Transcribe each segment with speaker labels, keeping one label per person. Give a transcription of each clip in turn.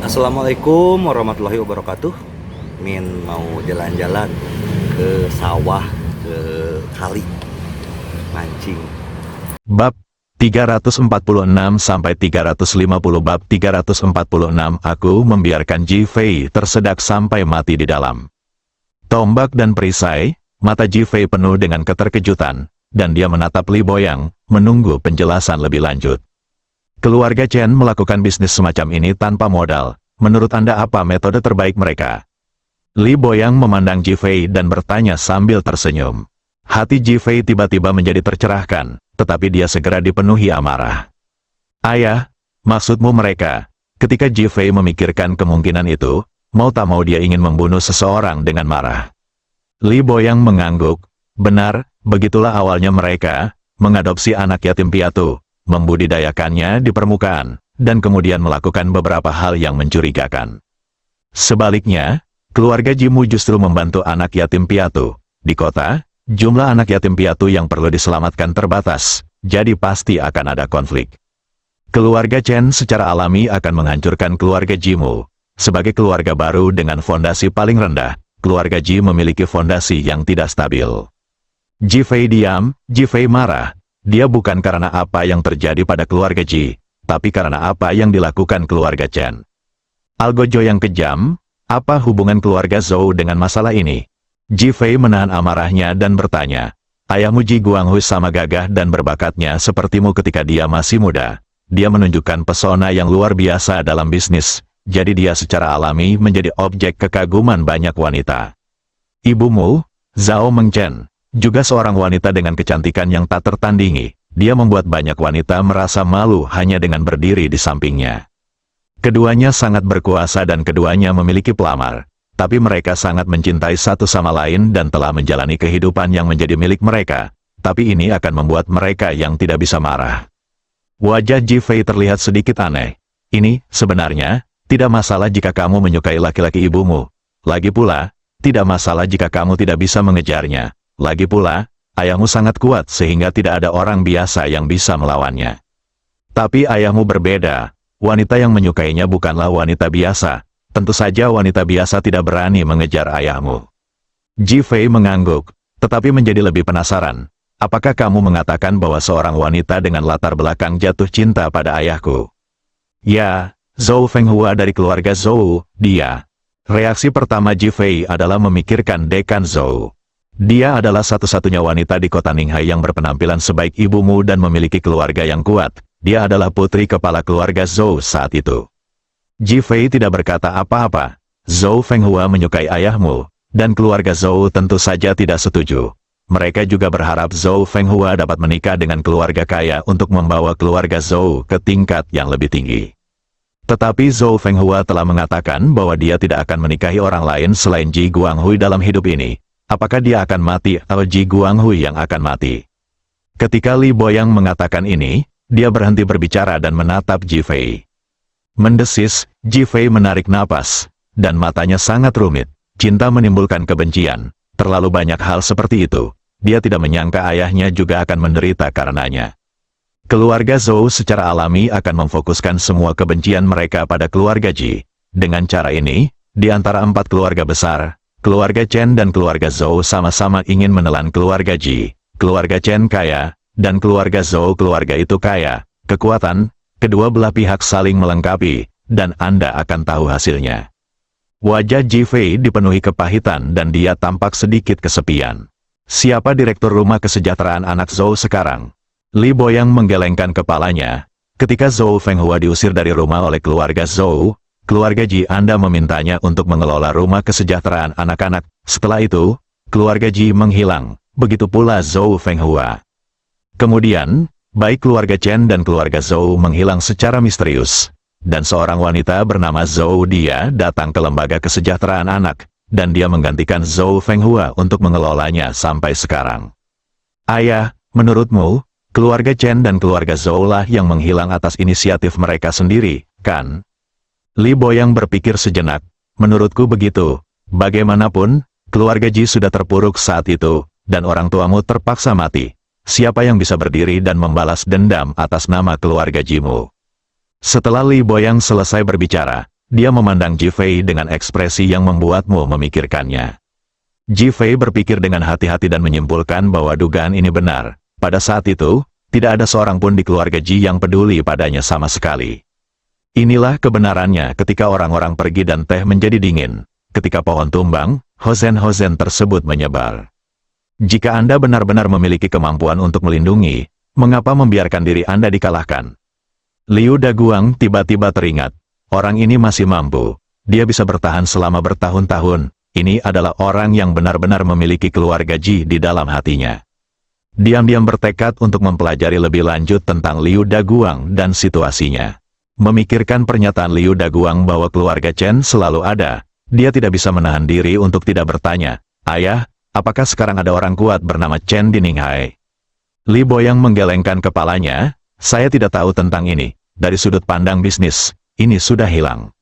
Speaker 1: Assalamualaikum warahmatullahi wabarakatuh. Min mau jalan-jalan ke sawah, ke kali, mancing.
Speaker 2: Bab 346 sampai 350. Bab 346. Aku membiarkan Ji Fei tersedak sampai mati di dalam tombak dan perisai. Mata Ji Fei penuh dengan keterkejutan, dan dia menatap Li Boyang, menunggu penjelasan lebih lanjut. Keluarga Chen melakukan bisnis semacam ini tanpa modal. Menurut Anda apa metode terbaik mereka? Li Boyang memandang Ji Fei dan bertanya sambil tersenyum. Hati Ji Fei tiba-tiba menjadi tercerahkan, tetapi dia segera dipenuhi amarah. Ayah, maksudmu mereka? Ketika Ji Fei memikirkan kemungkinan itu, mau tak mau dia ingin membunuh seseorang dengan marah. Li Boyang mengangguk. Benar, begitulah awalnya mereka, mengadopsi anak yatim piatu, membudidayakannya di permukaan, dan kemudian melakukan beberapa hal yang mencurigakan. Sebaliknya, keluarga Jimu justru membantu anak yatim piatu. Di kota, jumlah anak yatim piatu yang perlu diselamatkan terbatas, jadi pasti akan ada konflik. Keluarga Chen secara alami akan menghancurkan keluarga Jimu. Sebagai keluarga baru dengan fondasi paling rendah, keluarga Ji memiliki fondasi yang tidak stabil. Ji Fei diam, Ji Fei marah. Dia bukan karena apa yang terjadi pada keluarga Ji, tapi karena apa yang dilakukan keluarga Chen. Algojo yang kejam, apa hubungan keluarga Zhou dengan masalah ini? Ji Fei menahan amarahnya dan bertanya, ayahmu Ji Guanghui sama gagah dan berbakatnya sepertimu ketika dia masih muda. Dia menunjukkan pesona yang luar biasa dalam bisnis, jadi dia secara alami menjadi objek kekaguman banyak wanita. Ibumu, Zhao Mengchen, juga seorang wanita dengan kecantikan yang tak tertandingi. Dia membuat banyak wanita merasa malu hanya dengan berdiri di sampingnya. Keduanya sangat berkuasa dan keduanya memiliki pelamar. Tapi mereka sangat mencintai satu sama lain dan telah menjalani kehidupan yang menjadi milik mereka. Tapi ini akan membuat mereka yang tidak bisa marah. Wajah Ji Fei terlihat sedikit aneh. Ini, sebenarnya, tidak masalah jika kamu menyukai laki-laki ibumu. Lagi pula, tidak masalah jika kamu tidak bisa mengejarnya. Lagi pula, ayahmu sangat kuat sehingga tidak ada orang biasa yang bisa melawannya. Tapi ayahmu berbeda. Wanita yang menyukainya bukanlah wanita biasa. Tentu saja wanita biasa tidak berani mengejar ayahmu. Ji Fei mengangguk, tetapi menjadi lebih penasaran. Apakah kamu mengatakan bahwa seorang wanita dengan latar belakang jatuh cinta pada ayahku? Ya, Zhou Fenghua dari keluarga Zhou, dia. Reaksi pertama Ji Fei adalah memikirkan Dekan Zhou. Dia adalah satu-satunya wanita di kota Ninghai yang berpenampilan sebaik ibumu dan memiliki keluarga yang kuat. Dia adalah putri kepala keluarga Zhou saat itu. Ji Fei tidak berkata apa-apa. Zhou Fenghua menyukai ayahmu, dan keluarga Zhou tentu saja tidak setuju. Mereka juga berharap Zhou Fenghua dapat menikah dengan keluarga kaya untuk membawa keluarga Zhou ke tingkat yang lebih tinggi. Tetapi Zhou Fenghua telah mengatakan bahwa dia tidak akan menikahi orang lain selain Ji Guanghui dalam hidup ini. Apakah dia akan mati atau Ji Guanghui yang akan mati? Ketika Li Boyang mengatakan ini, dia berhenti berbicara dan menatap Ji Fei. Mendesis, Ji Fei menarik napas, dan matanya sangat rumit. Cinta menimbulkan kebencian. Terlalu banyak hal seperti itu. Dia tidak menyangka ayahnya juga akan menderita karenanya. Keluarga Zhou secara alami akan memfokuskan semua kebencian mereka pada keluarga Ji. Dengan cara ini, di antara empat keluarga besar, keluarga Chen dan keluarga Zhou sama-sama ingin menelan keluarga Ji. Keluarga Chen kaya, dan keluarga Zhou keluarga itu kaya. Kekuatan, kedua belah pihak saling melengkapi, dan Anda akan tahu hasilnya. Wajah Ji Fei dipenuhi kepahitan dan dia tampak sedikit kesepian. Siapa direktur rumah kesejahteraan anak Zhou sekarang? Li Boyang menggelengkan kepalanya. Ketika Zhou Fenghua diusir dari rumah oleh keluarga Zhou, keluarga Ji Anda memintanya untuk mengelola rumah kesejahteraan anak-anak. Setelah itu, keluarga Ji menghilang. Begitu pula Zhou Fenghua. Kemudian, baik keluarga Chen dan keluarga Zhou menghilang secara misterius. Dan seorang wanita bernama Zhou dia datang ke lembaga kesejahteraan anak, dan dia menggantikan Zhou Fenghua untuk mengelolanya sampai sekarang. Ayah, menurutmu, keluarga Chen dan keluarga Zhou lah yang menghilang atas inisiatif mereka sendiri, kan? Li Boyang berpikir sejenak. Menurutku begitu. Bagaimanapun, keluarga Ji sudah terpuruk saat itu, dan orang tuamu terpaksa mati. Siapa yang bisa berdiri dan membalas dendam atas nama keluarga Jimu? Setelah Li Boyang selesai berbicara, dia memandang Ji Fei dengan ekspresi yang membuatmu memikirkannya. Ji Fei berpikir dengan hati-hati dan menyimpulkan bahwa dugaan ini benar. Pada saat itu, tidak ada seorang pun di keluarga Ji yang peduli padanya sama sekali. Inilah kebenarannya ketika orang-orang pergi dan teh menjadi dingin. Ketika pohon tumbang, hozen-hozen tersebut menyebar. Jika Anda benar-benar memiliki kemampuan untuk melindungi, mengapa membiarkan diri Anda dikalahkan? Liu Daguang tiba-tiba teringat. Orang ini masih mampu. Dia bisa bertahan selama bertahun-tahun. Ini adalah orang yang benar-benar memiliki keluarga Ji di dalam hatinya. Diam-diam bertekad untuk mempelajari lebih lanjut tentang Liu Daguang dan situasinya. Memikirkan pernyataan Liu Daguang bahwa keluarga Chen selalu ada, dia tidak bisa menahan diri untuk tidak bertanya, "Ayah, apakah sekarang ada orang kuat bernama Chen di Ninghai?" Li Boyang menggelengkan kepalanya, "Saya tidak tahu tentang ini. Dari sudut pandang bisnis, ini sudah hilang."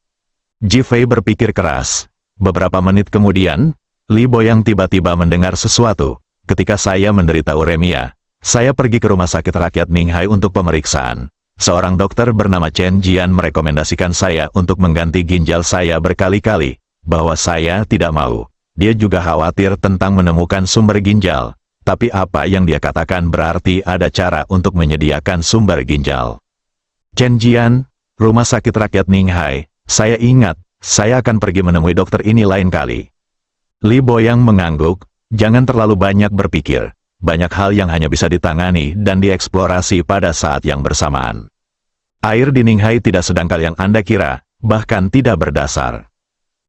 Speaker 2: Ji Fei berpikir keras. Beberapa menit kemudian, Li Boyang tiba-tiba mendengar sesuatu. Ketika saya menderita uremia, saya pergi ke rumah sakit rakyat Ninghai untuk pemeriksaan. Seorang dokter bernama Chen Jian merekomendasikan saya untuk mengganti ginjal saya berkali-kali, bahwa saya tidak mau. Dia juga khawatir tentang menemukan sumber ginjal. Tapi apa yang dia katakan berarti ada cara untuk menyediakan sumber ginjal. Chen Jian, rumah sakit rakyat Ninghai, saya ingat. Saya akan pergi menemui dokter ini lain kali. Li Boyang mengangguk, jangan terlalu banyak berpikir. Banyak hal yang hanya bisa ditangani dan dieksplorasi pada saat yang bersamaan. Air di Ninghai tidak sedangkal yang Anda kira, bahkan tidak berdasar.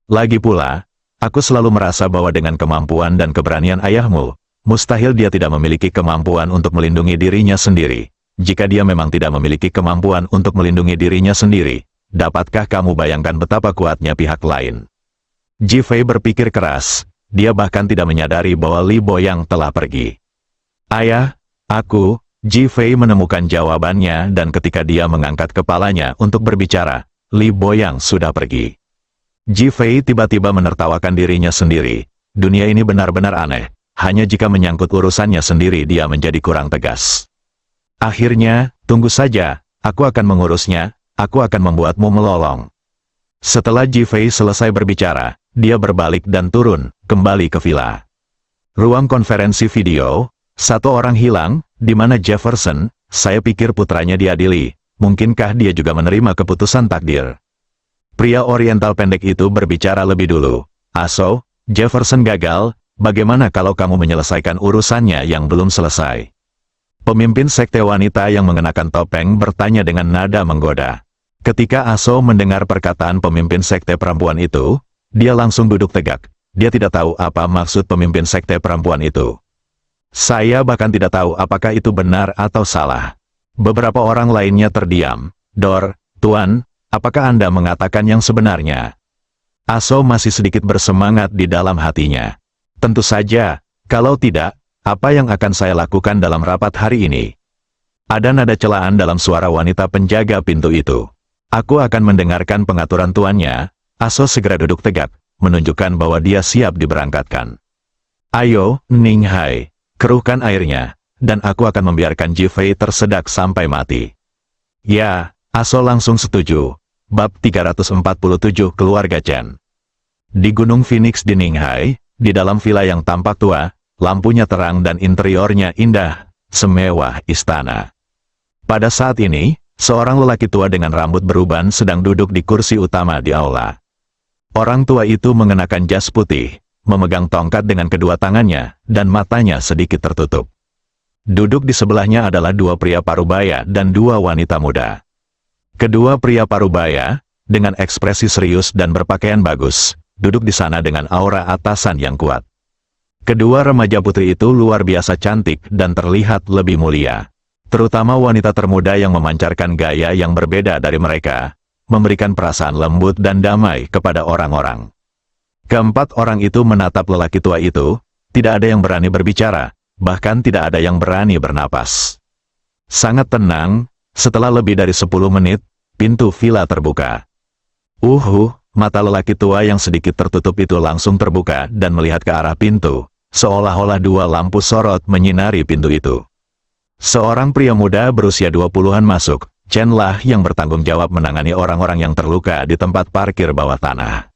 Speaker 2: Lagi pula, aku selalu merasa bahwa dengan kemampuan dan keberanian ayahmu, mustahil dia tidak memiliki kemampuan untuk melindungi dirinya sendiri. Jika dia memang tidak memiliki kemampuan untuk melindungi dirinya sendiri, dapatkah kamu bayangkan betapa kuatnya pihak lain? Ji Fei berpikir keras, dia bahkan tidak menyadari bahwa Li Boyang telah pergi. Ayah, aku, Ji Fei menemukan jawabannya dan ketika dia mengangkat kepalanya untuk berbicara, Li Boyang sudah pergi. Ji Fei tiba-tiba menertawakan dirinya sendiri. Dunia ini benar-benar aneh, hanya jika menyangkut urusannya sendiri dia menjadi kurang tegas. Akhirnya, tunggu saja, aku akan mengurusnya. Aku akan membuatmu melolong. Setelah Ji Fei selesai berbicara, dia berbalik dan turun, kembali ke villa. Ruang konferensi video, satu orang hilang, di mana Jefferson, saya pikir putranya diadili, mungkinkah dia juga menerima keputusan takdir? Pria oriental pendek itu berbicara lebih dulu. "Aso, Jefferson gagal, bagaimana kalau kamu menyelesaikan urusannya yang belum selesai?" Pemimpin sekte wanita yang mengenakan topeng bertanya dengan nada menggoda. Ketika Aso mendengar perkataan pemimpin sekte perempuan itu, dia langsung duduk tegak. Dia tidak tahu apa maksud pemimpin sekte perempuan itu. Saya bahkan tidak tahu apakah itu benar atau salah. Beberapa orang lainnya terdiam. "Dor, Tuan, apakah Anda mengatakan yang sebenarnya?" Aso masih sedikit bersemangat di dalam hatinya. "Tentu saja, kalau tidak, apa yang akan saya lakukan dalam rapat hari ini?" Ada nada celaan dalam suara wanita penjaga pintu itu. "Aku akan mendengarkan pengaturan tuannya." Aso segera duduk tegak, menunjukkan bahwa dia siap diberangkatkan. "Ayo, Ninghai, keruhkan airnya, dan aku akan membiarkan Ji Fei tersedak sampai mati." "Ya," Aso langsung setuju. Bab 347 Keluarga Chen. Di Gunung Phoenix di Ninghai, di dalam villa yang tampak tua, lampunya terang dan interiornya indah, semewah istana. Pada saat ini, seorang lelaki tua dengan rambut beruban sedang duduk di kursi utama di aula. Orang tua itu mengenakan jas putih, memegang tongkat dengan kedua tangannya, dan matanya sedikit tertutup. Duduk di sebelahnya adalah dua pria parubaya dan dua wanita muda. Kedua pria parubaya, dengan ekspresi serius dan berpakaian bagus, duduk di sana dengan aura atasan yang kuat. Kedua remaja putri itu luar biasa cantik dan terlihat lebih mulia. Terutama wanita termuda yang memancarkan gaya yang berbeda dari mereka, memberikan perasaan lembut dan damai kepada orang-orang. Keempat orang itu menatap lelaki tua itu, tidak ada yang berani berbicara, bahkan tidak ada yang berani bernapas. Sangat tenang, setelah lebih dari 10 menit, pintu villa terbuka. Mata lelaki tua yang sedikit tertutup itu langsung terbuka dan melihat ke arah pintu, seolah-olah dua lampu sorot menyinari pintu itu. Seorang pria muda berusia 20-an masuk, Chen lah yang bertanggung jawab menangani orang-orang yang terluka di tempat parkir bawah tanah.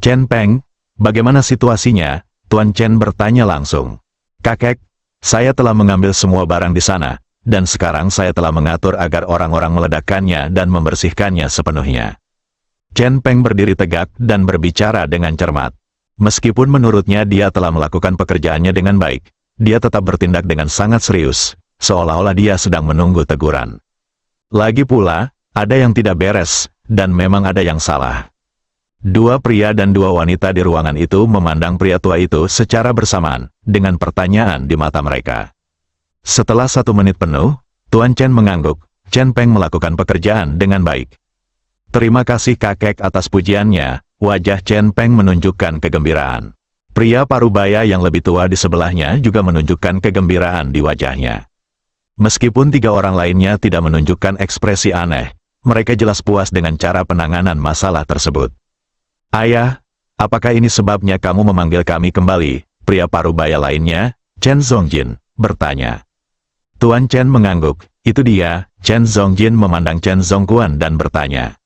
Speaker 2: Chen Peng, bagaimana situasinya? Tuan Chen bertanya langsung. Kakek, saya telah mengambil semua barang di sana, dan sekarang saya telah mengatur agar orang-orang meledakkannya dan membersihkannya sepenuhnya. Chen Peng berdiri tegak dan berbicara dengan cermat. Meskipun menurutnya dia telah melakukan pekerjaannya dengan baik, dia tetap bertindak dengan sangat serius, seolah-olah dia sedang menunggu teguran. Lagi pula, ada yang tidak beres, dan memang ada yang salah. Dua pria dan dua wanita di ruangan itu memandang pria tua itu secara bersamaan, dengan pertanyaan di mata mereka. Setelah 1 menit penuh, Tuan Chen mengangguk. Chen Peng melakukan pekerjaan dengan baik. Terima kasih kakek atas pujiannya. Wajah Chen Peng menunjukkan kegembiraan. Pria parubaya yang lebih tua di sebelahnya juga menunjukkan kegembiraan di wajahnya. Meskipun 3 orang lainnya tidak menunjukkan ekspresi aneh, mereka jelas puas dengan cara penanganan masalah tersebut. Ayah, apakah ini sebabnya kamu memanggil kami kembali? Pria parubaya lainnya, Chen Zongjin, bertanya. Tuan Chen mengangguk. Itu dia. Chen Zongjin memandang Chen Zongguan dan bertanya.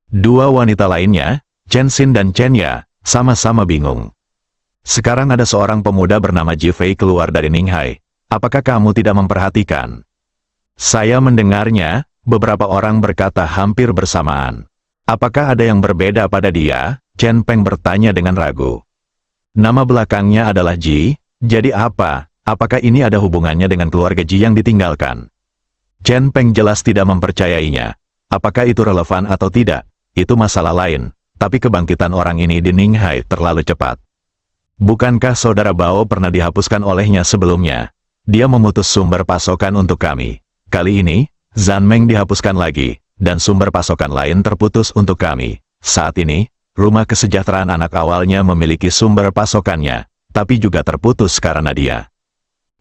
Speaker 2: Dua wanita lainnya, Chen Xin dan Chen Ya, sama-sama bingung. Sekarang ada seorang pemuda bernama Ji Fei keluar dari Ninghai. Apakah kamu tidak memperhatikan? Saya mendengarnya, beberapa orang berkata hampir bersamaan. Apakah ada yang berbeda pada dia? Chen Peng bertanya dengan ragu. Nama belakangnya adalah Ji, jadi apa? Apakah ini ada hubungannya dengan keluarga Ji yang ditinggalkan? Chen Peng jelas tidak mempercayainya. Apakah itu relevan atau tidak? Itu masalah lain, tapi kebangkitan orang ini di Ninghai terlalu cepat. Bukankah saudara Bao pernah dihapuskan olehnya sebelumnya? Dia memutus sumber pasokan untuk kami. Kali ini, Zanmeng dihapuskan lagi, dan sumber pasokan lain terputus untuk kami. Saat ini, rumah kesejahteraan anak awalnya memiliki sumber pasokannya, tapi juga terputus karena dia.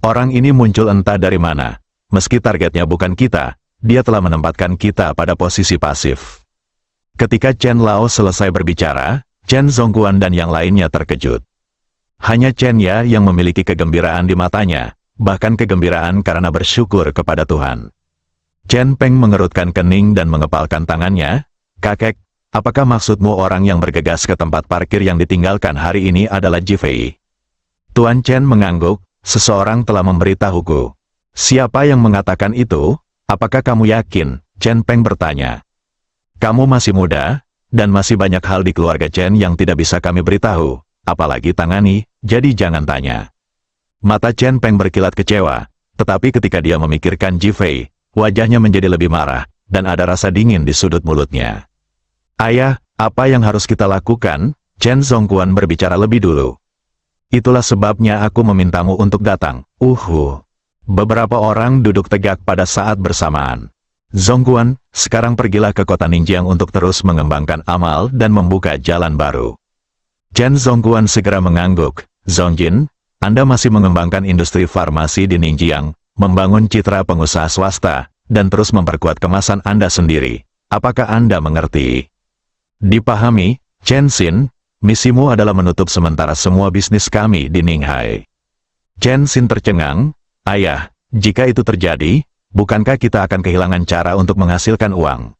Speaker 2: Orang ini muncul entah dari mana. Meski targetnya bukan kita, dia telah menempatkan kita pada posisi pasif. Ketika Chen Lao selesai berbicara, Chen Zongguan dan yang lainnya terkejut. Hanya Chen Ya yang memiliki kegembiraan di matanya, bahkan kegembiraan karena bersyukur kepada Tuhan. Chen Peng mengerutkan kening dan mengepalkan tangannya. Kakek, apakah maksudmu orang yang bergegas ke tempat parkir yang ditinggalkan hari ini adalah Ji Fei? Tuan Chen mengangguk, seseorang telah memberitahuku. Siapa yang mengatakan itu? Apakah kamu yakin? Chen Peng bertanya. Kamu masih muda, dan masih banyak hal di keluarga Chen yang tidak bisa kami beritahu, apalagi tangani, jadi jangan tanya. Mata Chen Peng berkilat kecewa, tetapi ketika dia memikirkan Ji Fei, wajahnya menjadi lebih marah, dan ada rasa dingin di sudut mulutnya. Ayah, apa yang harus kita lakukan? Chen Zongguan berbicara lebih dulu. Itulah sebabnya aku memintamu untuk datang. Beberapa orang duduk tegak pada saat bersamaan. Zongguan, sekarang pergilah ke kota Ningjiang untuk terus mengembangkan amal dan membuka jalan baru. Chen Zongguan segera mengangguk. Zongjin, Anda masih mengembangkan industri farmasi di Ningjiang, membangun citra pengusaha swasta, dan terus memperkuat kemasan Anda sendiri. Apakah Anda mengerti? Dipahami, Chen Xin, misimu adalah menutup sementara semua bisnis kami di Ninghai. Chen Xin tercengang. Ayah, jika itu terjadi, bukankah kita akan kehilangan cara untuk menghasilkan uang?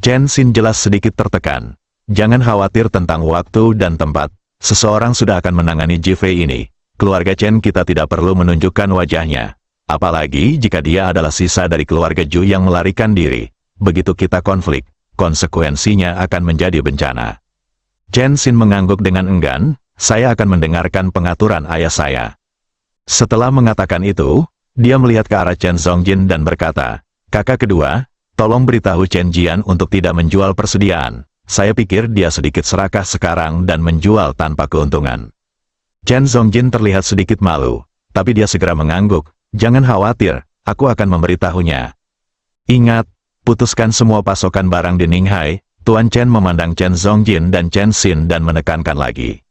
Speaker 2: Chen Xin jelas sedikit tertekan. Jangan khawatir tentang waktu dan tempat. Seseorang sudah akan menangani Ji Fei ini. Keluarga Chen kita tidak perlu menunjukkan wajahnya. Apalagi jika dia adalah sisa dari keluarga Ju yang melarikan diri. Begitu kita konflik, konsekuensinya akan menjadi bencana. Chen Xin mengangguk dengan enggan. Saya akan mendengarkan pengaturan ayah saya. Setelah mengatakan itu, dia melihat ke arah Chen Zongjin dan berkata, kakak kedua, tolong beritahu Chen Jian untuk tidak menjual persediaan. Saya pikir dia sedikit serakah sekarang dan menjual tanpa keuntungan. Chen Zongjin terlihat sedikit malu, tapi dia segera mengangguk. Jangan khawatir, aku akan memberitahunya. Ingat, putuskan semua pasokan barang di Ninghai. Tuan Chen memandang Chen Zongjin dan Chen Xin dan menekankan lagi.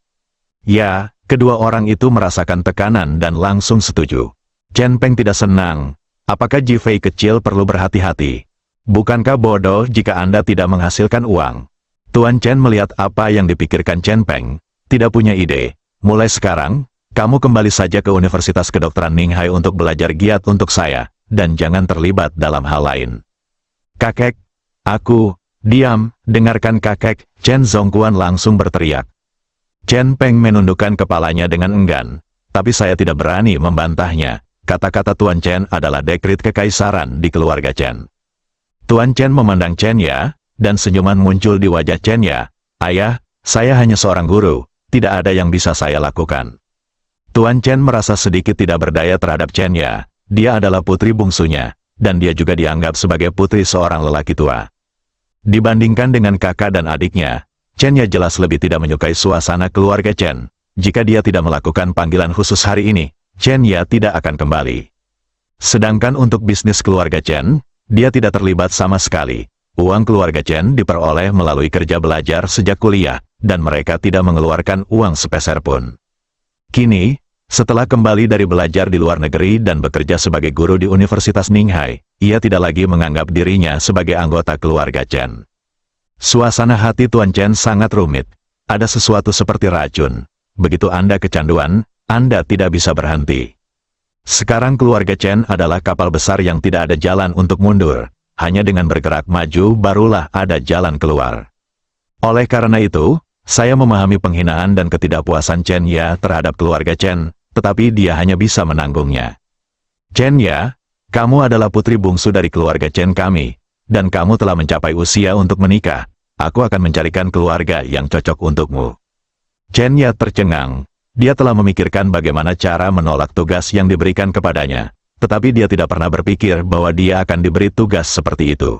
Speaker 2: Ya, kedua orang itu merasakan tekanan dan langsung setuju. Chen Peng tidak senang. Apakah Ji Fei kecil perlu berhati-hati? Bukankah bodoh jika Anda tidak menghasilkan uang? Tuan Chen melihat apa yang dipikirkan Chen Peng. Tidak punya ide. Mulai sekarang, kamu kembali saja ke Universitas Kedokteran Ninghai untuk belajar giat untuk saya, dan jangan terlibat dalam hal lain. Kakek, diam, dengarkan kakek, Chen Zongguan langsung berteriak. Chen Peng menundukkan kepalanya dengan enggan, tapi saya tidak berani membantahnya. Kata-kata Tuan Chen adalah dekret kekaisaran di keluarga Chen. Tuan Chen memandang Chen Ya, dan senyuman muncul di wajah Chen Ya. Ayah, saya hanya seorang guru, tidak ada yang bisa saya lakukan. Tuan Chen merasa sedikit tidak berdaya terhadap Chen Ya. Dia adalah putri bungsunya, dan dia juga dianggap sebagai putri seorang lelaki tua. Dibandingkan dengan kakak dan adiknya, Chen Ya jelas lebih tidak menyukai suasana keluarga Chen. Jika dia tidak melakukan panggilan khusus hari ini, Chen Ya tidak akan kembali. Sedangkan untuk bisnis keluarga Chen, dia tidak terlibat sama sekali. Uang keluarga Chen diperoleh melalui kerja belajar sejak kuliah, dan mereka tidak mengeluarkan uang sepeser pun. Kini, setelah kembali dari belajar di luar negeri dan bekerja sebagai guru di Universitas Ninghai, ia tidak lagi menganggap dirinya sebagai anggota keluarga Chen. Suasana hati Tuan Chen sangat rumit. Ada sesuatu seperti racun. Begitu Anda kecanduan, Anda tidak bisa berhenti. Sekarang keluarga Chen adalah kapal besar yang tidak ada jalan untuk mundur. Hanya dengan bergerak maju barulah ada jalan keluar. Oleh karena itu, saya memahami penghinaan dan ketidakpuasan Chen Ya terhadap keluarga Chen, tetapi dia hanya bisa menanggungnya. Chen Ya, kamu adalah putri bungsu dari keluarga Chen kami, dan kamu telah mencapai usia untuk menikah. Aku akan mencarikan keluarga yang cocok untukmu. Chen Ya tercengang. Dia telah memikirkan bagaimana cara menolak tugas yang diberikan kepadanya, tetapi dia tidak pernah berpikir bahwa dia akan diberi tugas seperti itu.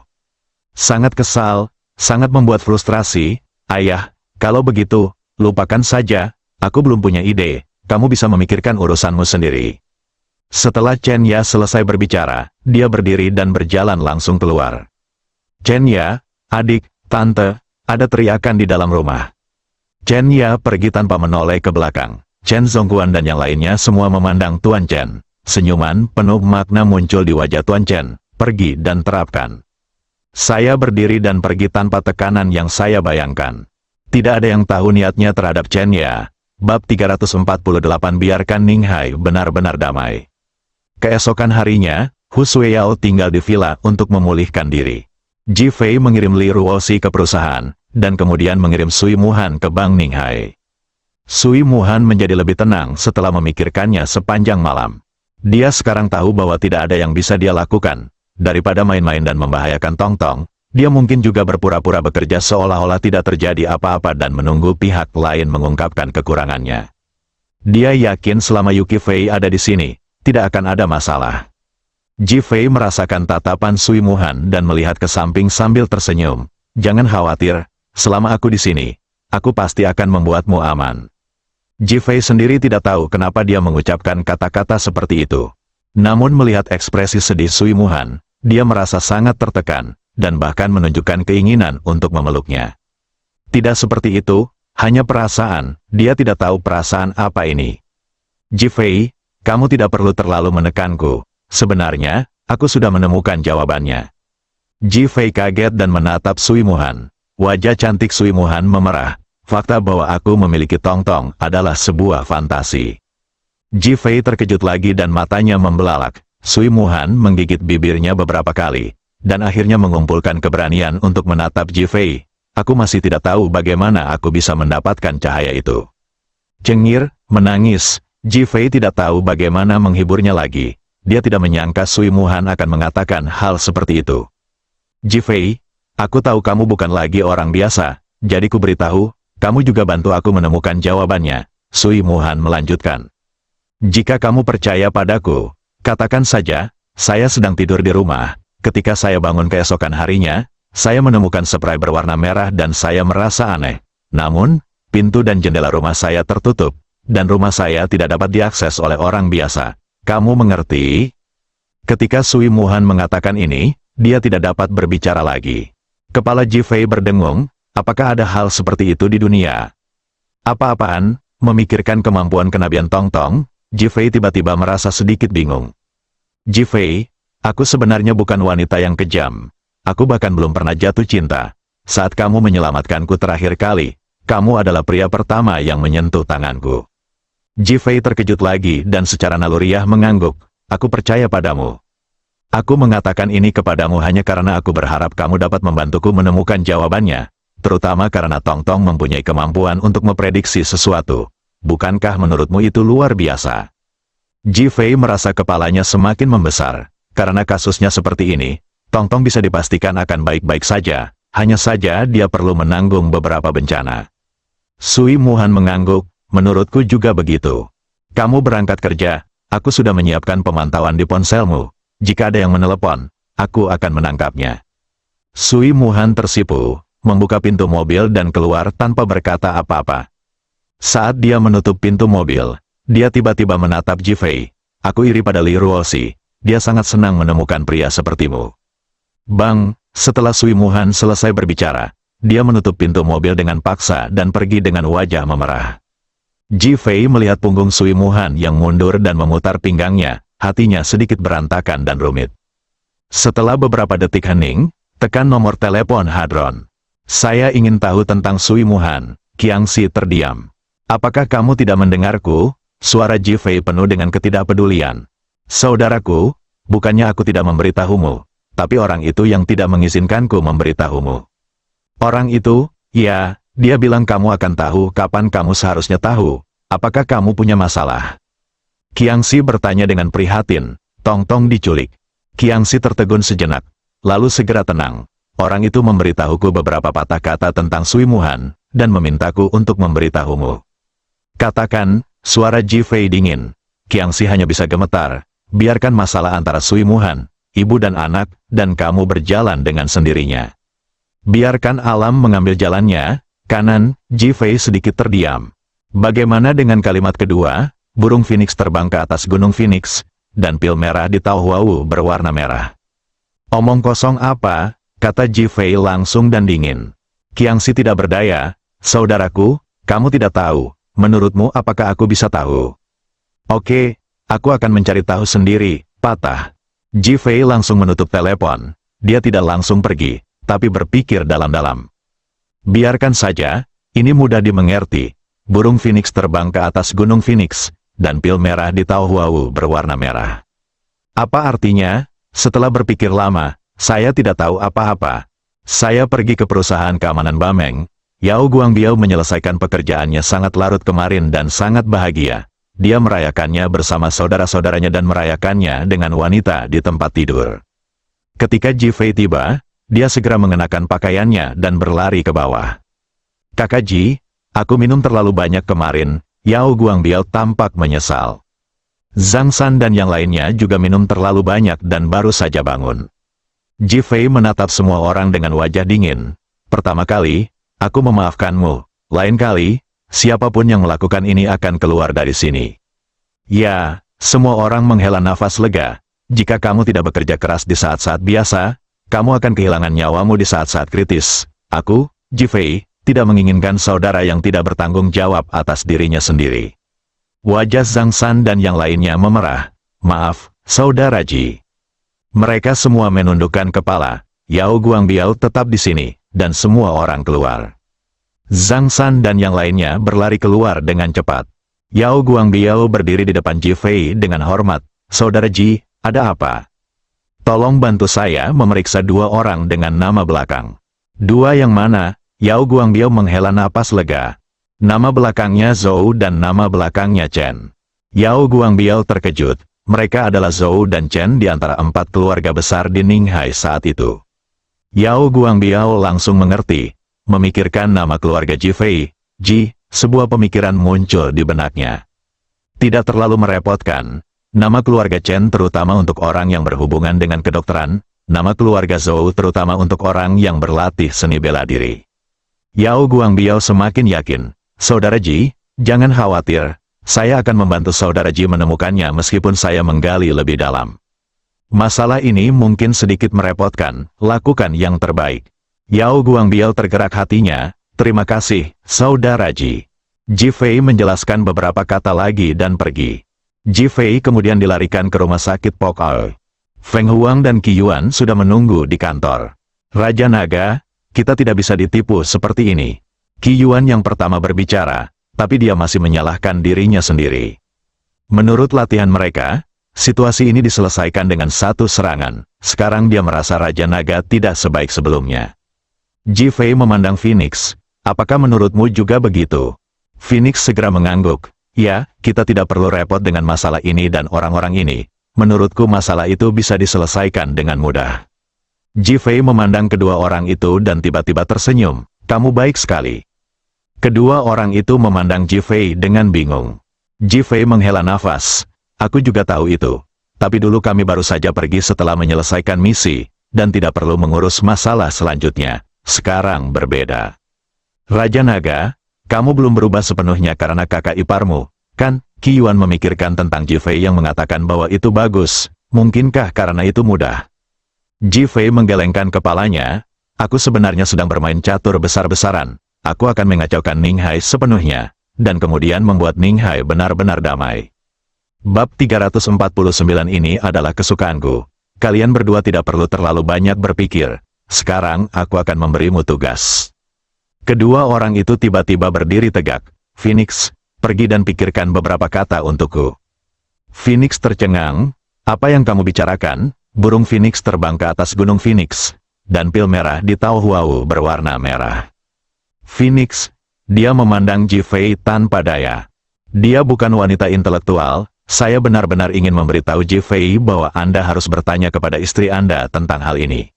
Speaker 2: Sangat kesal, sangat membuat frustrasi. Ayah, kalau begitu, lupakan saja, aku belum punya ide, kamu bisa memikirkan urusanmu sendiri. Setelah Chen Ya selesai berbicara, dia berdiri dan berjalan langsung keluar. Chen Ya, adik, tante, ada teriakan di dalam rumah. Chen Ya pergi tanpa menoleh ke belakang. Chen Zongguan dan yang lainnya semua memandang Tuan Chen. Senyuman penuh makna muncul di wajah Tuan Chen. Pergi dan terapkan. Saya berdiri dan pergi tanpa tekanan yang saya bayangkan. Tidak ada yang tahu niatnya terhadap Chen Ya. Bab 348 biarkan Ninghai benar-benar damai. Keesokan harinya, Hu Suiyao tinggal di villa untuk memulihkan diri. Ji Fei mengirim Li Ruoxi ke perusahaan, dan kemudian mengirim Sui Muhan ke Bank Ninghai. Sui Muhan menjadi lebih tenang setelah memikirkannya sepanjang malam. Dia sekarang tahu bahwa tidak ada yang bisa dia lakukan. Daripada main-main dan membahayakan Tong Tong, dia mungkin juga berpura-pura bekerja seolah-olah tidak terjadi apa-apa dan menunggu pihak lain mengungkapkan kekurangannya. Dia yakin selama Yuki Fei ada di sini, tidak akan ada masalah. Ji Fei merasakan tatapan Sui Muhan dan melihat ke samping sambil tersenyum. Jangan khawatir, selama aku di sini, aku pasti akan membuatmu aman. Ji Fei sendiri tidak tahu kenapa dia mengucapkan kata-kata seperti itu. Namun melihat ekspresi sedih Sui Muhan, dia merasa sangat tertekan, dan bahkan menunjukkan keinginan untuk memeluknya. Tidak seperti itu, hanya perasaan, dia tidak tahu perasaan apa ini. Ji Fei, kamu tidak perlu terlalu menekanku. Sebenarnya, aku sudah menemukan jawabannya. Ji Fei kaget dan menatap Sui Muhan. Wajah cantik Sui Muhan memerah. Fakta bahwa aku memiliki Tong Tong adalah sebuah fantasi. Ji Fei terkejut lagi dan matanya membelalak. Sui Muhan menggigit bibirnya beberapa kali, dan akhirnya mengumpulkan keberanian untuk menatap Ji Fei. Aku masih tidak tahu bagaimana aku bisa mendapatkan cahaya itu. Cengir, menangis, Ji Fei tidak tahu bagaimana menghiburnya lagi. Dia tidak menyangka Sui Muhan akan mengatakan hal seperti itu. Ji Fei, aku tahu kamu bukan lagi orang biasa, jadi ku beritahu, kamu juga bantu aku menemukan jawabannya. Sui Muhan melanjutkan. Jika kamu percaya padaku, katakan saja, saya sedang tidur di rumah. Ketika saya bangun keesokan harinya, saya menemukan spray berwarna merah dan saya merasa aneh. Namun, pintu dan jendela rumah saya tertutup, dan rumah saya tidak dapat diakses oleh orang biasa. Kamu mengerti? Ketika Sui Muhan mengatakan ini, dia tidak dapat berbicara lagi. Kepala Ji Fei berdengung. Apakah ada hal seperti itu di dunia? Apa-apaan? Memikirkan kemampuan kenabian Tong Tong, Ji Fei tiba-tiba merasa sedikit bingung. Ji Fei, aku sebenarnya bukan wanita yang kejam. Aku bahkan belum pernah jatuh cinta. Saat kamu menyelamatkanku terakhir kali, kamu adalah pria pertama yang menyentuh tanganku. Ji Fei terkejut lagi dan secara naluriah mengangguk. Aku percaya padamu. Aku mengatakan ini kepadamu hanya karena aku berharap kamu dapat membantuku menemukan jawabannya, terutama karena Tong Tong mempunyai kemampuan untuk memprediksi sesuatu. Bukankah menurutmu itu luar biasa? Ji Fei merasa kepalanya semakin membesar. Karena kasusnya seperti ini, Tong Tong bisa dipastikan akan baik-baik saja, hanya saja dia perlu menanggung beberapa bencana. Sui Muhan mengangguk, menurutku juga begitu. Kamu berangkat kerja, aku sudah menyiapkan pemantauan di ponselmu. Jika ada yang menelepon, aku akan menangkapnya. Sui Muhan tersipu, membuka pintu mobil dan keluar tanpa berkata apa-apa. Saat dia menutup pintu mobil, dia tiba-tiba menatap Ji Fei. Aku iri pada Li Ruoxi, dia sangat senang menemukan pria sepertimu. Bang, setelah Sui Muhan selesai berbicara, dia menutup pintu mobil dengan paksa dan pergi dengan wajah memerah. Ji Fei melihat punggung Sui Muhan yang mundur dan memutar pinggangnya, hatinya sedikit berantakan dan rumit. Setelah beberapa detik hening, tekan nomor telepon Hadron. Saya ingin tahu tentang Sui Muhan. Qiangxi terdiam. Apakah kamu tidak mendengarku? Suara Ji Fei penuh dengan ketidakpedulian. Saudaraku, bukannya aku tidak memberitahumu, tapi orang itu yang tidak mengizinkanku memberitahumu. Orang itu, ya, dia bilang kamu akan tahu kapan kamu seharusnya tahu. Apakah kamu punya masalah? Qiangxi bertanya dengan prihatin. Tong Tong diculik. Qiangxi tertegun sejenak, lalu segera tenang. Orang itu memberitahuku beberapa patah kata tentang Sui Muhan, dan memintaku untuk memberitahumu. Katakan, suara Ji Fei dingin. Qiangxi hanya bisa gemetar. Biarkan masalah antara Sui Muhan, ibu dan anak, dan kamu berjalan dengan sendirinya. Biarkan alam mengambil jalannya. Kanan, Ji Fei sedikit terdiam. Bagaimana dengan kalimat kedua? Burung Phoenix terbang ke atas Gunung Phoenix, dan pil merah di Taohuawu berwarna merah. Omong kosong apa? Kata Ji Fei langsung dan dingin. Qiangxi tidak berdaya. Saudaraku, kamu tidak tahu. Menurutmu apakah aku bisa tahu? Oke, aku akan mencari tahu sendiri. Patah. Ji Fei langsung menutup telepon. Dia tidak langsung pergi, tapi berpikir dalam-dalam. Biarkan saja, ini mudah dimengerti. Burung Phoenix terbang ke atas Gunung Phoenix, dan pil merah di Taohuawu berwarna merah. Apa artinya? Setelah berpikir lama, saya tidak tahu apa-apa. Saya pergi ke perusahaan keamanan Bameng. Yao Guangbiao menyelesaikan pekerjaannya sangat larut kemarin dan sangat bahagia. Dia merayakannya bersama saudara-saudaranya dan merayakannya dengan wanita di tempat tidur. Ketika Ji Fei tiba, dia segera mengenakan pakaiannya dan berlari ke bawah. Kakak Ji, aku minum terlalu banyak kemarin. Yao Guangbiao tampak menyesal. Zhang San dan yang lainnya juga minum terlalu banyak dan baru saja bangun. Ji Fei menatap semua orang dengan wajah dingin. Pertama kali, aku memaafkanmu. Lain kali, siapapun yang melakukan ini akan keluar dari sini. Ya, semua orang menghela nafas lega. Jika kamu tidak bekerja keras di saat-saat biasa, kamu akan kehilangan nyawamu di saat-saat kritis. Aku, Ji Fei, tidak menginginkan saudara yang tidak bertanggung jawab atas dirinya sendiri. Wajah Zhang San dan yang lainnya memerah. Maaf, saudara Ji. Mereka semua menundukkan kepala. Yao Guangbiao tetap di sini, dan semua orang keluar. Zhang San dan yang lainnya berlari keluar dengan cepat. Yao Guangbiao berdiri di depan Ji Fei dengan hormat. Saudara Ji, ada apa? Tolong bantu saya memeriksa dua orang dengan nama belakang. Dua yang mana? Yao Guangbiao menghela napas lega. Nama belakangnya Zhou dan nama belakangnya Chen. Yao Guangbiao terkejut. Mereka adalah Zhou dan Chen di antara 4 keluarga besar di Ninghai saat itu. Yao Guangbiao langsung mengerti. Memikirkan nama keluarga Ji Fei. Ji, sebuah pemikiran muncul di benaknya. Tidak terlalu merepotkan. Nama keluarga Chen terutama untuk orang yang berhubungan dengan kedokteran. Nama keluarga Zhou terutama untuk orang yang berlatih seni bela diri. Yao Guangbiao semakin yakin. Saudara Ji, jangan khawatir. Saya akan membantu saudara Ji menemukannya meskipun saya menggali lebih dalam. Masalah ini mungkin sedikit merepotkan. Lakukan yang terbaik. Yao Guangbiao tergerak hatinya. Terima kasih, saudara Ji. Ji Fei menjelaskan beberapa kata lagi dan pergi. Ji Fei kemudian dilarikan ke rumah sakit Pok Ao. Feng Huang dan Qi Yuan sudah menunggu di kantor. Raja Naga, kita tidak bisa ditipu seperti ini. Qi Yuan yang pertama berbicara, tapi dia masih menyalahkan dirinya sendiri. Menurut latihan mereka, Situasi ini diselesaikan dengan satu serangan. Sekarang dia merasa Raja Naga tidak sebaik sebelumnya. Ji Fei memandang Phoenix. Apakah menurutmu juga begitu? Phoenix segera mengangguk. Ya, kita tidak perlu repot dengan masalah ini dan orang-orang ini. Menurutku masalah itu bisa diselesaikan dengan mudah. Ji Fei memandang kedua orang itu dan tiba-tiba tersenyum. Kamu baik sekali. Kedua orang itu memandang Ji Fei dengan bingung. Ji Fei menghela nafas. Aku juga tahu itu. Tapi dulu kami baru saja pergi setelah menyelesaikan misi, dan tidak perlu mengurus masalah selanjutnya. Sekarang berbeda. Raja Naga, kamu belum berubah sepenuhnya karena kakak iparmu, kan? Qi Yuan memikirkan tentang Ji Fei yang mengatakan bahwa itu bagus. Mungkinkah karena itu mudah? Ji Fei menggelengkan kepalanya. Aku sebenarnya sedang bermain catur besar-besaran. Aku akan mengacaukan Ninghai sepenuhnya, dan kemudian membuat Ninghai benar-benar damai. Bab 349 ini adalah kesukaanku. Kalian berdua tidak perlu terlalu banyak berpikir. Sekarang aku akan memberimu tugas. Kedua orang itu tiba-tiba berdiri tegak. Phoenix, pergi dan pikirkan beberapa kata untukku. Phoenix tercengang. Apa yang kamu bicarakan? Burung Phoenix terbang ke atas gunung Phoenix, dan pil merah di Tao Huau berwarna merah. Phoenix, dia memandang Ji Fei tanpa daya. Dia bukan wanita intelektual. Saya benar-benar ingin memberitahu Ji Fei bahwa Anda harus bertanya kepada istri Anda tentang hal ini.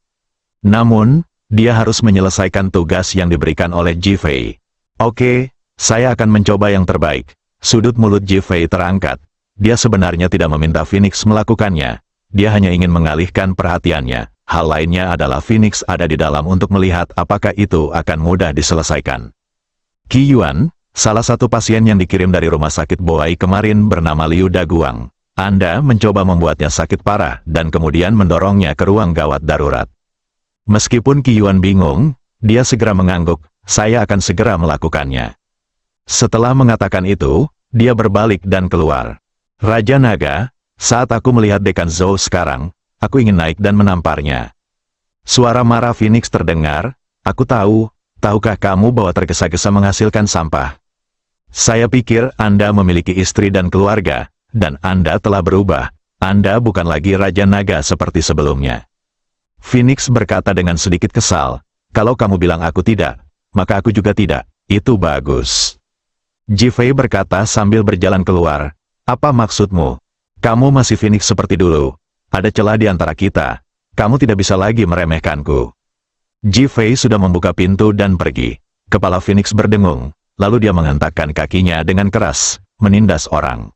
Speaker 2: Namun, dia harus menyelesaikan tugas yang diberikan oleh Ji Fei. Oke, saya akan mencoba yang terbaik. Sudut mulut Ji Fei terangkat. Dia sebenarnya tidak meminta Phoenix melakukannya. Dia hanya ingin mengalihkan perhatiannya. Hal lainnya adalah Phoenix ada di dalam untuk melihat apakah itu akan mudah diselesaikan. Qi Yuan, salah satu pasien yang dikirim dari rumah sakit Boai kemarin bernama Liu Daguang. Anda mencoba membuatnya sakit parah dan kemudian mendorongnya ke ruang gawat darurat. Meskipun Qi Yuan bingung, dia segera mengangguk, saya akan segera melakukannya. Setelah mengatakan itu, dia berbalik dan keluar. Raja Naga, saat aku melihat Dekan Zhou sekarang, aku ingin naik dan menamparnya. Suara marah Phoenix terdengar, aku tahu, tahukah kamu bahwa tergesa-gesa menghasilkan sampah? Saya pikir Anda memiliki istri dan keluarga, dan Anda telah berubah. Anda bukan lagi Raja Naga seperti sebelumnya. Phoenix berkata dengan sedikit kesal, kalau kamu bilang aku tidak, maka aku juga tidak. Itu bagus. Ji Fei berkata sambil berjalan keluar, apa maksudmu? Kamu masih Phoenix seperti dulu. Ada celah di antara kita. Kamu tidak bisa lagi meremehkanku. Ji Fei sudah membuka pintu dan pergi. Kepala Phoenix berdengung. Lalu dia menghentakkan kakinya dengan keras, menindas orang.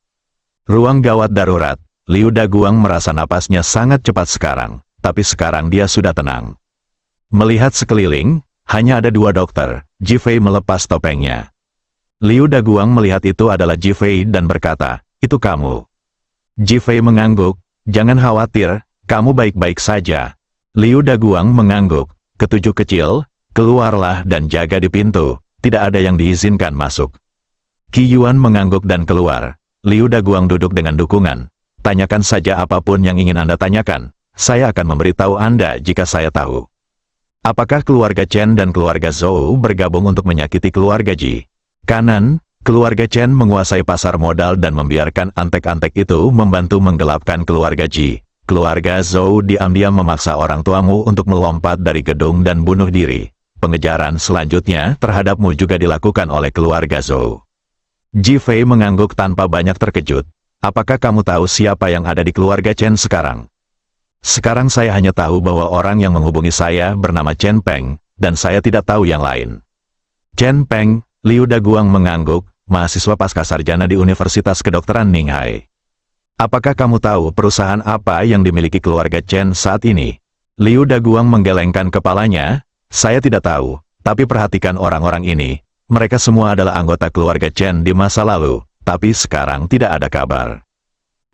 Speaker 2: Ruang gawat darurat, Liu Daguang merasa napasnya sangat cepat sekarang, tapi sekarang dia sudah tenang. Melihat sekeliling, hanya ada dua dokter. Ji Fei melepas topengnya. Liu Daguang melihat itu adalah Ji Fei dan berkata, itu kamu. Ji Fei mengangguk, jangan khawatir, kamu baik-baik saja. Liu Daguang mengangguk, ketujuh kecil, keluarlah dan jaga di pintu. Tidak ada yang diizinkan masuk. Qi Yuan mengangguk dan keluar. Liu Daguang duduk dengan dukungan. Tanyakan saja apapun yang ingin Anda tanyakan. Saya akan memberitahu Anda jika saya tahu. Apakah keluarga Chen dan keluarga Zhou bergabung untuk menyakiti keluarga Ji? Kanan, keluarga Chen menguasai pasar modal dan membiarkan antek-antek itu membantu menggelapkan keluarga Ji. Keluarga Zhou diam-diam memaksa orang tuamu untuk melompat dari gedung dan bunuh diri. Pengejaran selanjutnya terhadapmu juga dilakukan oleh keluarga Zhou. Ji Fei mengangguk tanpa banyak terkejut. Apakah kamu tahu siapa yang ada di keluarga Chen sekarang? Sekarang saya hanya tahu bahwa orang yang menghubungi saya bernama Chen Peng, dan saya tidak tahu yang lain. Chen Peng, Liu Daguang mengangguk, mahasiswa pascasarjana di Universitas Kedokteran Ninghai. Apakah kamu tahu perusahaan apa yang dimiliki keluarga Chen saat ini? Liu Daguang menggelengkan kepalanya. Saya tidak tahu, tapi perhatikan orang-orang ini. Mereka semua adalah anggota keluarga Chen di masa lalu, tapi sekarang tidak ada kabar.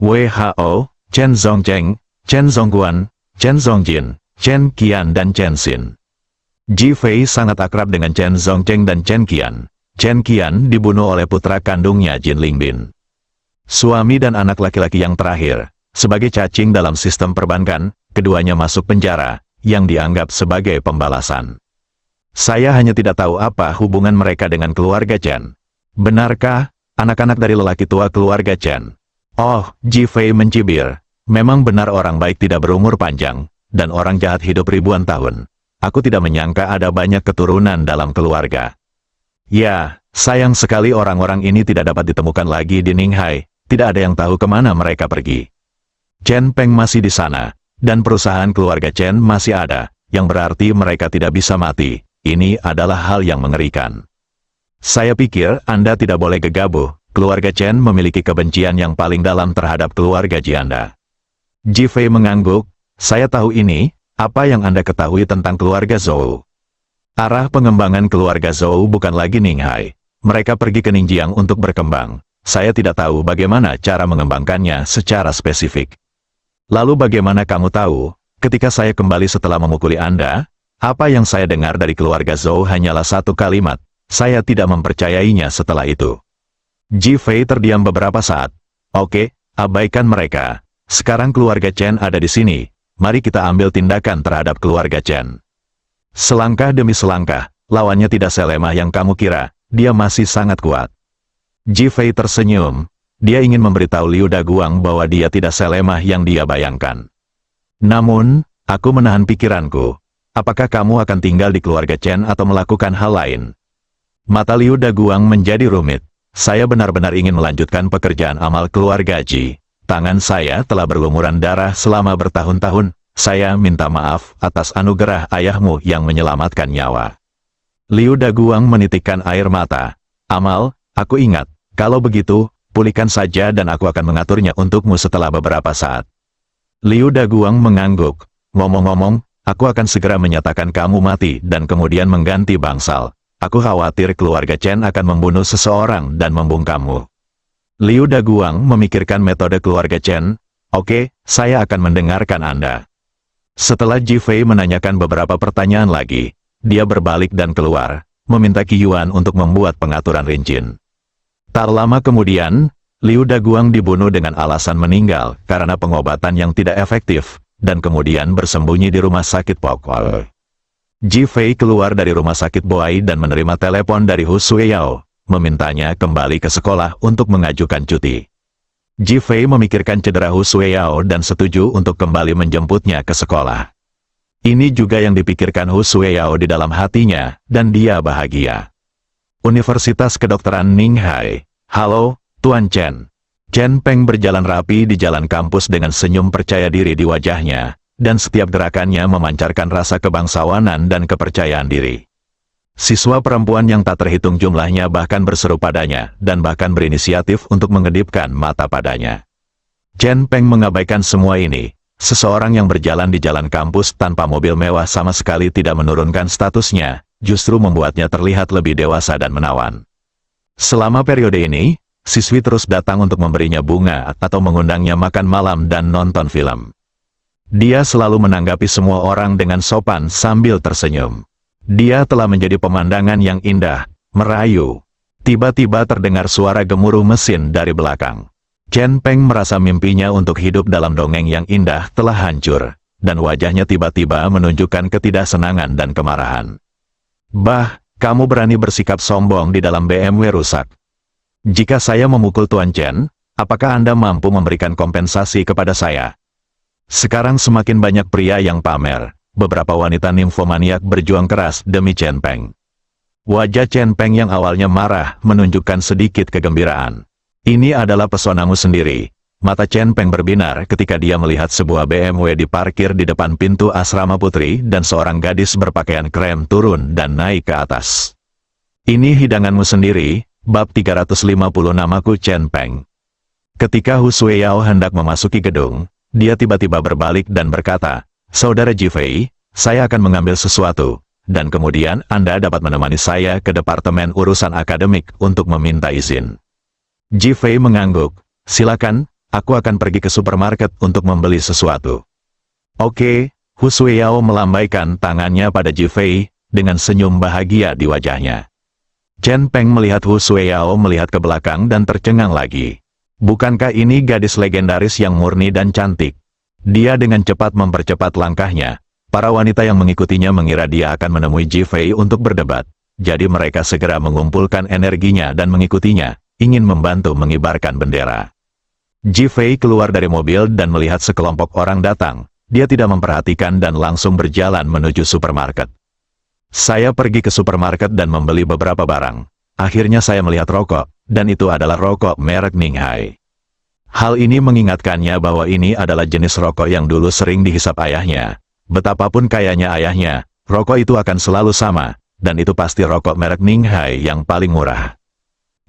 Speaker 2: WHO, Chen Zhongcheng, Chen Zhongguan, Chen Zongjin, Chen Qian dan Chen Xin. Ji Fei sangat akrab dengan Chen Zhongcheng dan Chen Qian. Chen Qian dibunuh oleh putra kandungnya Jin Lingbin. Suami dan anak laki-laki yang terakhir, sebagai cacing dalam sistem perbankan, keduanya masuk penjara, yang dianggap sebagai pembalasan. Saya hanya tidak tahu apa hubungan mereka dengan keluarga Chen. Benarkah, anak-anak dari lelaki tua keluarga Chen? Oh, Ji Fei mencibir. Memang benar orang baik tidak berumur panjang, dan orang jahat hidup ribuan tahun. Aku tidak menyangka ada banyak keturunan dalam keluarga. Ya, sayang sekali orang-orang ini tidak dapat ditemukan lagi di Ninghai. Tidak ada yang tahu kemana mereka pergi. Chen Peng masih di sana, dan perusahaan keluarga Chen masih ada, yang berarti mereka tidak bisa mati. Ini adalah hal yang mengerikan. Saya pikir Anda tidak boleh gegabah. Keluarga Chen memiliki kebencian yang paling dalam terhadap keluarga Ji Anda. Ji Fei mengangguk. Saya tahu ini. Apa yang Anda ketahui tentang keluarga Zhou? Arah pengembangan keluarga Zhou bukan lagi Ninghai. Mereka pergi ke Ningjiang untuk berkembang. Saya tidak tahu bagaimana cara mengembangkannya secara spesifik. Lalu bagaimana kamu tahu, ketika saya kembali setelah memukuli Anda, apa yang saya dengar dari keluarga Zhou hanyalah satu kalimat, saya tidak mempercayainya setelah itu. Ji Fei terdiam beberapa saat. Oke, abaikan mereka. Sekarang keluarga Chen ada di sini. Mari kita ambil tindakan terhadap keluarga Chen. Selangkah demi selangkah, lawannya tidak selemah yang kamu kira, dia masih sangat kuat. Ji Fei tersenyum. Dia ingin memberitahu Liu Daguang bahwa dia tidak selemah yang dia bayangkan. Namun, aku menahan pikiranku. Apakah kamu akan tinggal di keluarga Chen atau melakukan hal lain? Mata Liu Daguang menjadi rumit. Saya benar-benar ingin melanjutkan pekerjaan amal keluarga Ji. Tangan saya telah berlumuran darah selama bertahun-tahun. Saya minta maaf atas anugerah ayahmu yang menyelamatkan nyawa. Liu Daguang menitikkan air mata. Amal, aku ingat. Kalau begitu, pulihkan saja dan aku akan mengaturnya untukmu setelah beberapa saat. Liu Daguang mengangguk. Ngomong-ngomong, aku akan segera menyatakan kamu mati dan kemudian mengganti bangsal. Aku khawatir keluarga Chen akan membunuh seseorang dan membungkammu. Liu Daguang memikirkan metode keluarga Chen. Oke, saya akan mendengarkan Anda. Setelah Ji Fei menanyakan beberapa pertanyaan lagi, dia berbalik dan keluar, meminta Qi Yuan untuk membuat pengaturan rinci. Tak lama kemudian, Liu Daguang dibunuh dengan alasan meninggal karena pengobatan yang tidak efektif, dan kemudian bersembunyi di rumah sakit pokok. Ji Fei keluar dari rumah sakit Boai dan menerima telepon dari Hu Sueyao, memintanya kembali ke sekolah untuk mengajukan cuti. Ji Fei memikirkan cedera Hu Sueyao dan setuju untuk kembali menjemputnya ke sekolah. Ini juga yang dipikirkan Hu Sueyao di dalam hatinya, dan dia bahagia. Universitas Kedokteran Ninghai. Halo, Tuan Chen. Chen Peng berjalan rapi di jalan kampus dengan senyum percaya diri di wajahnya, dan setiap gerakannya memancarkan rasa kebangsawanan dan kepercayaan diri. Siswa perempuan yang tak terhitung jumlahnya bahkan berseru padanya, dan bahkan berinisiatif untuk mengedipkan mata padanya. Chen Peng mengabaikan semua ini. Seseorang yang berjalan di jalan kampus tanpa mobil mewah sama sekali tidak menurunkan statusnya, justru membuatnya terlihat lebih dewasa dan menawan. Selama periode ini, siswi terus datang untuk memberinya bunga atau mengundangnya makan malam dan nonton film. Dia selalu menanggapi semua orang dengan sopan sambil tersenyum. Dia telah menjadi pemandangan yang indah, merayu. Tiba-tiba terdengar suara gemuruh mesin dari belakang. Chen Peng merasa mimpinya untuk hidup dalam dongeng yang indah telah hancur, dan wajahnya tiba-tiba menunjukkan ketidaksenangan dan kemarahan. Bah, kamu berani bersikap sombong di dalam BMW rusak. Jika saya memukul Tuan Chen, apakah Anda mampu memberikan kompensasi kepada saya? Sekarang semakin banyak pria yang pamer. Beberapa wanita nimfomaniak berjuang keras demi Chen Peng. Wajah Chen Peng yang awalnya marah menunjukkan sedikit kegembiraan. Ini adalah pesonamu sendiri. Mata Chen Peng berbinar ketika dia melihat sebuah BMW diparkir di depan pintu asrama putri dan seorang gadis berpakaian krem turun dan naik ke atas. Ini hidanganmu sendiri, bab 356 namaku Chen Peng. Ketika Hu Sueyao hendak memasuki gedung, dia tiba-tiba berbalik dan berkata, Saudara Ji Fei, saya akan mengambil sesuatu, dan kemudian Anda dapat menemani saya ke Departemen Urusan Akademik untuk meminta izin. Ji Fei mengangguk, silakan, aku akan pergi ke supermarket untuk membeli sesuatu. Oke, Hu Sueyao melambaikan tangannya pada Ji Fei, dengan senyum bahagia di wajahnya. Chen Peng melihat Hu Sueyao melihat ke belakang dan tercengang lagi. Bukankah ini gadis legendaris yang murni dan cantik? Dia dengan cepat mempercepat langkahnya. Para wanita yang mengikutinya mengira dia akan menemui Ji Fei untuk berdebat. Jadi mereka segera mengumpulkan energinya dan mengikutinya, ingin membantu mengibarkan bendera. Ji Fei keluar dari mobil dan melihat sekelompok orang datang. Dia tidak memperhatikan dan langsung berjalan menuju supermarket. Saya pergi ke supermarket dan membeli beberapa barang. Akhirnya saya melihat rokok, dan itu adalah rokok merek Ninghai. Hal ini mengingatkannya bahwa ini adalah jenis rokok yang dulu sering dihisap ayahnya. Betapapun kayanya ayahnya, rokok itu akan selalu sama, dan itu pasti rokok merek Ninghai yang paling murah.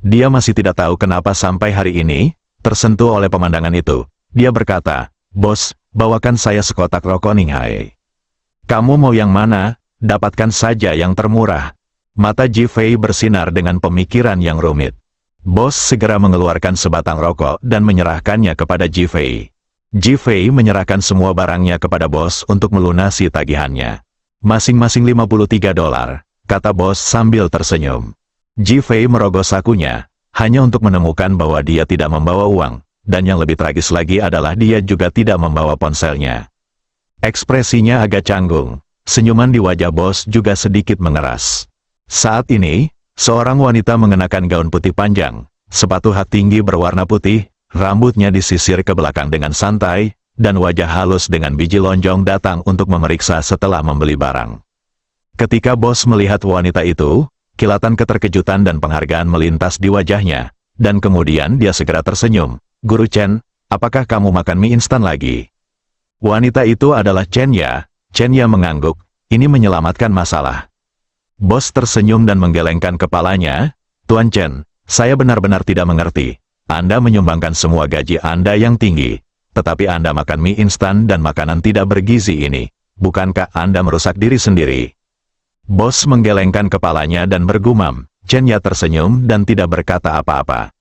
Speaker 2: Dia masih tidak tahu kenapa sampai hari ini, tersentuh oleh pemandangan itu. Dia berkata, "Bos, bawakan saya sekotak rokok Ninghai." "Kamu mau yang mana? Dapatkan saja yang termurah." Mata Ji Fei bersinar dengan pemikiran yang rumit. Bos segera mengeluarkan sebatang rokok dan menyerahkannya kepada Ji Fei. Ji Fei menyerahkan semua barangnya kepada bos untuk melunasi tagihannya. "Masing-masing $53, kata bos sambil tersenyum. Ji Fei merogoh sakunya, hanya untuk menemukan bahwa dia tidak membawa uang, dan yang lebih tragis lagi adalah dia juga tidak membawa ponselnya. Ekspresinya agak canggung, senyuman di wajah bos juga sedikit mengeras. Saat ini, seorang wanita mengenakan gaun putih panjang, sepatu hak tinggi berwarna putih, rambutnya disisir ke belakang dengan santai, dan wajah halus dengan biji lonjong datang untuk memeriksa setelah membeli barang. Ketika bos melihat wanita itu, kilatan keterkejutan dan penghargaan melintas di wajahnya, dan kemudian dia segera tersenyum. "Guru Chen, apakah kamu makan mie instan lagi?" Wanita itu adalah Chen Ya. Chen Ya mengangguk, ini menyelamatkan masalah. Bos tersenyum dan menggelengkan kepalanya. "Tuan Chen, saya benar-benar tidak mengerti. Anda menyumbangkan semua gaji Anda yang tinggi, tetapi Anda makan mie instan dan makanan tidak bergizi ini. Bukankah Anda merusak diri sendiri?" Bos menggelengkan kepalanya dan bergumam. Chen Ya tersenyum dan tidak berkata apa-apa.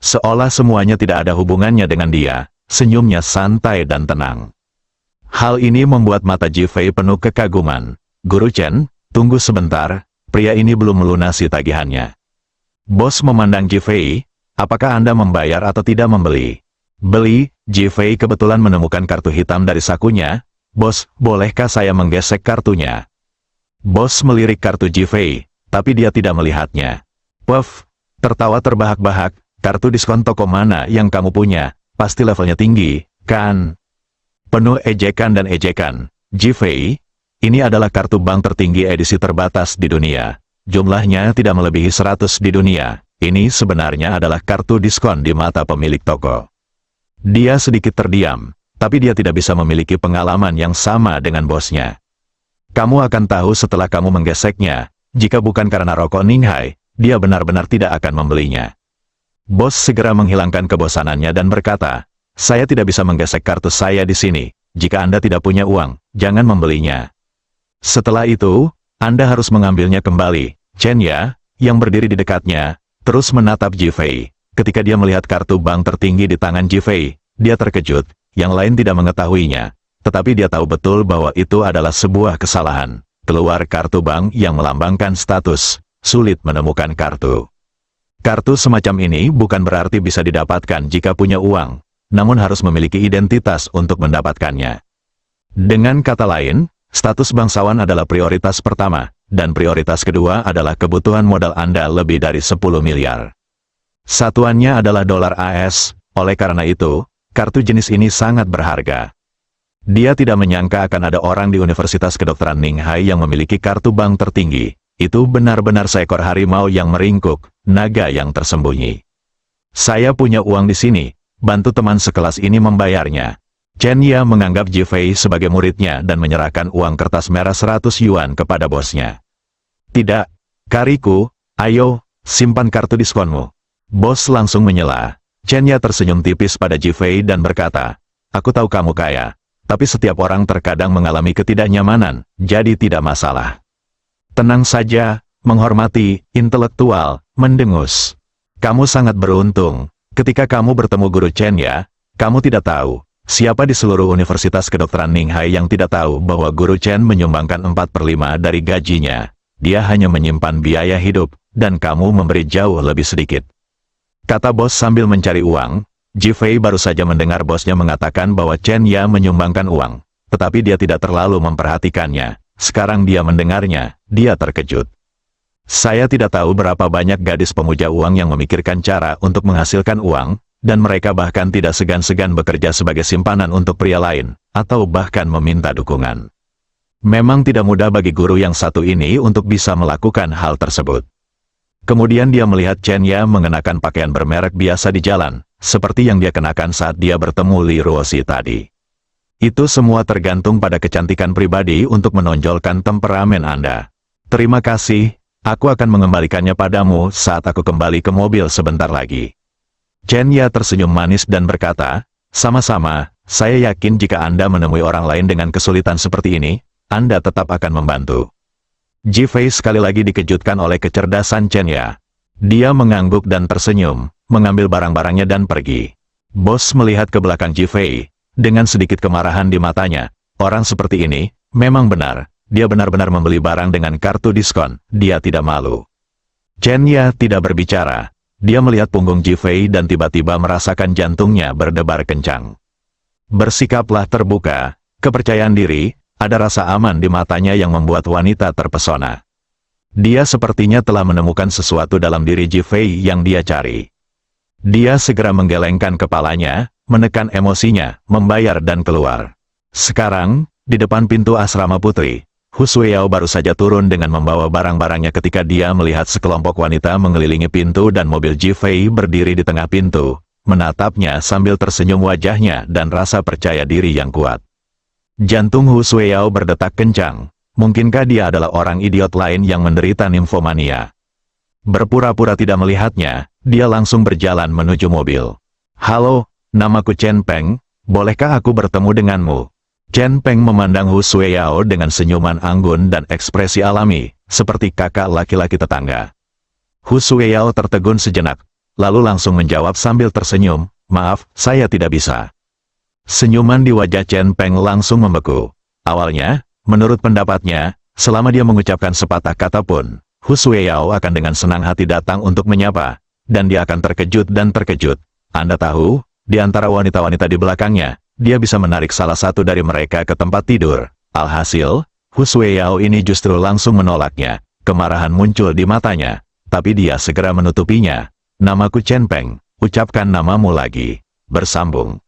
Speaker 2: Seolah semuanya tidak ada hubungannya dengan dia, senyumnya santai dan tenang. Hal ini membuat mata Ji Fei penuh kekaguman. "Guru Chen, tunggu sebentar, pria ini belum melunasi tagihannya." Bos memandang Ji Fei, "Apakah Anda membayar atau tidak membeli?" "Beli." Ji Fei kebetulan menemukan kartu hitam dari sakunya. "Bos, bolehkah saya menggesek kartunya?" Bos melirik kartu Ji Fei, tapi dia tidak melihatnya. "Puff," tertawa terbahak-bahak, "kartu diskon toko mana yang kamu punya? Pasti levelnya tinggi, kan?" Penuh ejekan dan ejekan. "Ji Fei, ini adalah kartu bank tertinggi edisi terbatas di dunia. Jumlahnya tidak melebihi 100 di dunia. Ini sebenarnya adalah kartu diskon di mata pemilik toko." Dia sedikit terdiam, tapi dia tidak bisa memiliki pengalaman yang sama dengan bosnya. "Kamu akan tahu setelah kamu menggeseknya, jika bukan karena rokok Ninghai, dia benar-benar tidak akan membelinya." Bos segera menghilangkan kebosanannya dan berkata, "Saya tidak bisa menggesek kartu saya di sini. Jika Anda tidak punya uang, jangan membelinya. Setelah itu, Anda harus mengambilnya kembali." Chen Ya, yang berdiri di dekatnya, terus menatap Ji Fei. Ketika dia melihat kartu bank tertinggi di tangan Ji Fei, dia terkejut, yang lain tidak mengetahuinya. Tetapi dia tahu betul bahwa itu adalah sebuah kesalahan. Keluar kartu bank yang melambangkan status, sulit menemukan kartu. Kartu semacam ini bukan berarti bisa didapatkan jika punya uang, namun harus memiliki identitas untuk mendapatkannya. Dengan kata lain, status bangsawan adalah prioritas pertama, dan prioritas kedua adalah kebutuhan modal Anda lebih dari 10 miliar. Satuannya adalah dolar AS, oleh karena itu, kartu jenis ini sangat berharga. Dia tidak menyangka akan ada orang di Universitas Kedokteran Ninghai yang memiliki kartu bank tertinggi. Itu benar-benar seekor harimau yang meringkuk, naga yang tersembunyi. "Saya punya uang di sini, bantu teman sekelas ini membayarnya." Chen Ya menganggap Ji Fei sebagai muridnya dan menyerahkan uang kertas merah 100 yuan kepada bosnya. "Tidak, Kariku, ayo, simpan kartu diskonmu." Bos langsung menyela. Chen Ya tersenyum tipis pada Ji Fei dan berkata, "Aku tahu kamu kaya. Tapi setiap orang terkadang mengalami ketidaknyamanan, jadi tidak masalah. Tenang saja, menghormati, intelektual, mendengus. Kamu sangat beruntung. Ketika kamu bertemu Guru Chen Ya, kamu tidak tahu, siapa di seluruh Universitas Kedokteran Ninghai yang tidak tahu bahwa Guru Chen menyumbangkan 4/5 dari gajinya. Dia hanya menyimpan biaya hidup, dan kamu memberi jauh lebih sedikit." Kata bos sambil mencari uang. Ji Fei baru saja mendengar bosnya mengatakan bahwa Chen Ya menyumbangkan uang, tetapi dia tidak terlalu memperhatikannya. Sekarang dia mendengarnya, dia terkejut. "Saya tidak tahu berapa banyak gadis pemuja uang yang memikirkan cara untuk menghasilkan uang, dan mereka bahkan tidak segan-segan bekerja sebagai simpanan untuk pria lain, atau bahkan meminta dukungan. Memang tidak mudah bagi guru yang satu ini untuk bisa melakukan hal tersebut. Kemudian dia melihat Chen Ya mengenakan pakaian bermerek biasa di jalan, seperti yang dia kenakan saat dia bertemu Li Ruoxi tadi. Itu semua tergantung pada kecantikan pribadi untuk menonjolkan temperamen Anda. Terima kasih, aku akan mengembalikannya padamu saat aku kembali ke mobil sebentar lagi. Chen Ya tersenyum manis dan berkata, sama-sama, saya yakin jika Anda menemui orang lain dengan kesulitan seperti ini, Anda tetap akan membantu. Ji Fei sekali lagi dikejutkan oleh kecerdasan Chen Ya. Dia mengangguk dan tersenyum, mengambil barang-barangnya dan pergi. Bos melihat ke belakang Ji Fei, dengan sedikit kemarahan di matanya. Orang seperti ini, memang benar, dia benar-benar membeli barang dengan kartu diskon, dia tidak malu. Chen Ya tidak berbicara, dia melihat punggung Ji Fei dan tiba-tiba merasakan jantungnya berdebar kencang. Bersikaplah terbuka, kepercayaan diri, ada rasa aman di matanya yang membuat wanita terpesona. Dia sepertinya telah menemukan sesuatu dalam diri Ji Fei yang dia cari. Dia segera menggelengkan kepalanya, menekan emosinya, membayar dan keluar. Sekarang, di depan pintu asrama putri, Hu Sueyao baru saja turun dengan membawa barang-barangnya ketika dia melihat sekelompok wanita mengelilingi pintu dan mobil Ji Fei berdiri di tengah pintu, menatapnya sambil tersenyum wajahnya dan rasa percaya diri yang kuat. Jantung Hu Sueyao berdetak kencang, mungkinkah dia adalah orang idiot lain yang menderita nimfomania? Berpura-pura tidak melihatnya, dia langsung berjalan menuju mobil. Halo, namaku Chen Peng, bolehkah aku bertemu denganmu? Chen Peng memandang Hu Sueyao dengan senyuman anggun dan ekspresi alami, seperti kakak laki-laki tetangga. Hu Sueyao tertegun sejenak, lalu langsung menjawab sambil tersenyum, maaf, saya tidak bisa. Senyuman di wajah Chen Peng langsung membeku. Awalnya, menurut pendapatnya, selama dia mengucapkan sepatah kata pun, Hu Sueyao akan dengan senang hati datang untuk menyapa, dan dia akan terkejut dan terkejut. Anda tahu, di antara wanita-wanita di belakangnya, dia bisa menarik salah satu dari mereka ke tempat tidur. Alhasil, Hu Sueyao ini justru langsung menolaknya. Kemarahan muncul di matanya, tapi dia segera menutupinya. Namaku Chen Peng, ucapkan namamu lagi. Bersambung.